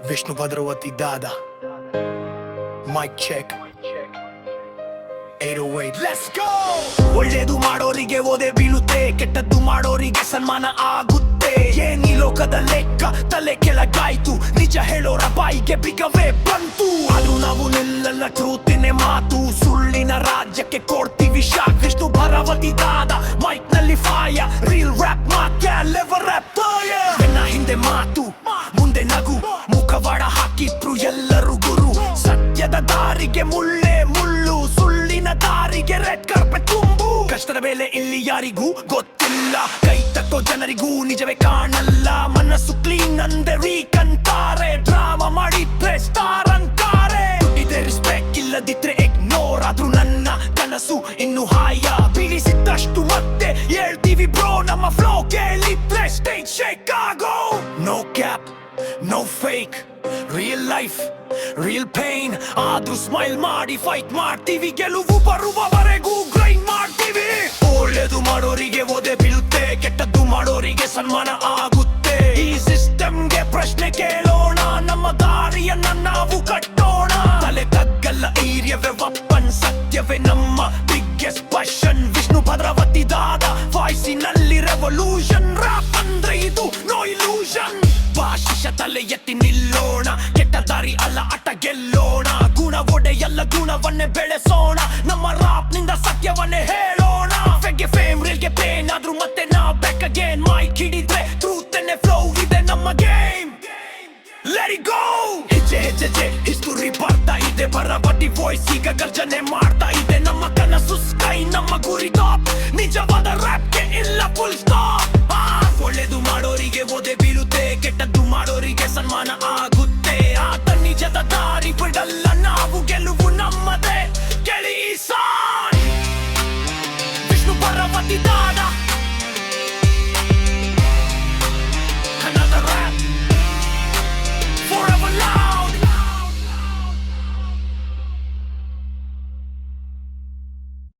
ವಿಷ್ಣು ಭದ್ರವತಿ ದಾದ mic check 808 let's go. ಒಳ್ಳೇದು ಮಾಡೋರಿಗೆ ಓದೆ ಬೀಳುತ್ತೆ, ಕೆಟ್ಟದ್ದು ಮಾಡೋರಿಗೆ ಸನ್ಮಾನ ಆಗುತ್ತೆ. ಏನ್ ಈ ಲೋಕದ ಲೆಕ್ಕ ತಲೆ ಕೆಳಗಾಯ್ತು, ನಿಜ ಹೇಳೋರ ಬಾಯಿಗೆ ಬಿಗವೇ ಬಂತು. ಅದು ನಾವು ನಿಲ್ಲಲ್ಲ, ಟ್ರೂತಿನೇ ಮಾತು, ಸುಳ್ಳಿನ ರಾಜ್ಯಕ್ಕೆ ಕೊಡ್ತೀವಿ ಶಾಕ್. ವಿಷ್ಣು ಭದ್ರವತಿ ದಾದ ಮೈಕ್ ನಲ್ಲಿ ಫಾಯ, ರೀಲ್ ರ್ಯಾಪ್ ಮಾತ್ಯ ಲೆವರ್ ರ್ಯಾಪ್ ತಾಯ. ಬೆನ್ನ ಹಿಂದೆ ಮಾತು ಮುಂದೆ ನಗು, ಮುಖವಾಡ ಹಾಕಿಟ್ರು ಎಲ್ಲರೂ ಗುರು. ಸತ್ಯದ ದಾರಿಗೆ ಮುಳ್ಳೇ ಮುಳ್ಳು, ಸುಳ್ಳಿನ ದಾರಿಗೆ ರೆಡ್ ಕಾರ್ಪೆಟ್ ತುಂಬು. ಕಷ್ಟದ ಬೆಲೆ ಇಲ್ಲಿ ಯಾರಿಗೂ ಗೊತ್ತಿಲ್ಲ, ಕೈ ತಟ್ಟೋ ಜನರಿಗೂ ನಿಜವೇ ಕಾಣಲ್ಲ. ಮನಸ್ಸು ಕ್ಲೀನ್ ಅಂದೆ ವೀಕ್ ಅಂತಾರೆ, ಡ್ರಾಮಾ ಮಾಡಿದ್ರೆ ಸ್ಟಾರ್ ಅಂತಾರೆ. ದುಡ್ಡಿದೆ ರೆಸ್ಪೆಕ್ಟ್, ಇಲ್ಲದಿದ್ರೆ ಇಗ್ನೋರ್. ಆದ್ರೂ ನನ್ನ ಕನಸು ಇನ್ನು ಹಾಯ, ಬೀಳಿಸಿದ್ದಷ್ಟು ಮತ್ತೆ ಹೇಳ್ತೀವಿ ಬ್ರೋ. ನಮ್ಮ ಫ್ಲೋ ಕೇಳಿದ್ರೆ ಸ್ಟೇಜ್ ಶೇಕ್ ಆಗೋ. No cap no fake, real life real pain. ಆದ್ರೂ ಸ್ಮೈಲ್ ಮಾಡಿ ಫೈಟ್ ಮಾಡ್ತೀವಿ, ಗೆಲುವು ಬರುವವರೆಗೂ ಗ್ರೈಂಡ್ ಮಾಡ್ತೀವಿ. ಒಳ್ಳೇದು ಮಾಡೋರಿಗೆ ಓದೆ ಬೀಳುತ್ತೆ, ಕೆಟ್ಟದ್ದು ಮಾಡೋರಿಗೆ ಸನ್ಮಾನ ಆಗುತ್ತೆ. ಈ ಸಿಸ್ಟಮ್ಗೆ ಪ್ರಶ್ನೆ ಕೇಳೋಣ, ನಮ್ಮ ದಾರಿಯನ್ನ ನಾವು ಕಟ್ಟೋಣ. ತಲೆ ತಗ್ಗಲ್ಲ ಈರ್ಯವೇ ವಪ್ಪನ್, ಸತ್ಯವೇ ನಮ್ಮ ಬಿಗ್ಗೆಸ್ಟ್ ಪಶನ್. ವಿಷ್ಣು ಭದ್ರವತಿ ದಾದ ವಾಯ್ಸಿನಲ್ಲಿ ರೆವಲ್ಯೂಷನ್. ರಾಪ್ ಅಂದ್ರೆ ಇದು ನೋ ಇಲ್ಯೂಷನ್. ಭಾಷಿಷ ತಲೆ ಎತ್ತಿ ನಿಲ್ಲೋಣ, ಕೆಟ್ಟ ದಾರಿ ಅಲ್ಲ ಆಟ ಗೆಲ್ಲೋಣ. ಗುಣ ಒಡೆಯಲ್ಲ ಗುಣವನ್ನೇ ಬೆಳೆಸೋಣ, ನಮ್ಮ ರಾಪ್ ನಿಂದ ಸತ್ಯವನ್ನೇ ಹೇಳೋಣ. ಫೆಗೆ ಫೇಮ್ ರಿಲ್ಗೆ ಪೇನ್, ಆದ್ರೂ ಮತ್ತೆ ನಾ ಬ್ಯಾಕ್ ಅಗೇನ್. ಮೈಕ್ ಹಿಡಿದ್ರೆ ಟ್ರೂತ್ ಅನ್ನೇ ಫ್ಲೋ ಇದೆ ನಮ್ಮ ಗೇಮ್. Let it go. ಹೆಜ್ಜೆ ಹೆಜ್ಜೆ ಹಿಸ್ಟರಿ ಬರ್ತಾ ಇದೆ, ಭದ್ರವತಿ ವಾಯ್ಸ್ ಈಗ ಗರ್ಜನೆ ಮಾಡ್ತಾ ಇದೆ. ನಮ್ಮ ಕನಸು ಸ್ಕೈ, ನಮ್ಮ ಗುರಿ ಟಾಪ್, ನಿಜವಾದ ರ್ಯಾಪ್ಗೆ ಇಲ್ಲ ಫುಲ್ ಸ್ಟಾಪ್. ಒಳ್ಳೇದು ಮಾಡೋರಿಗೆ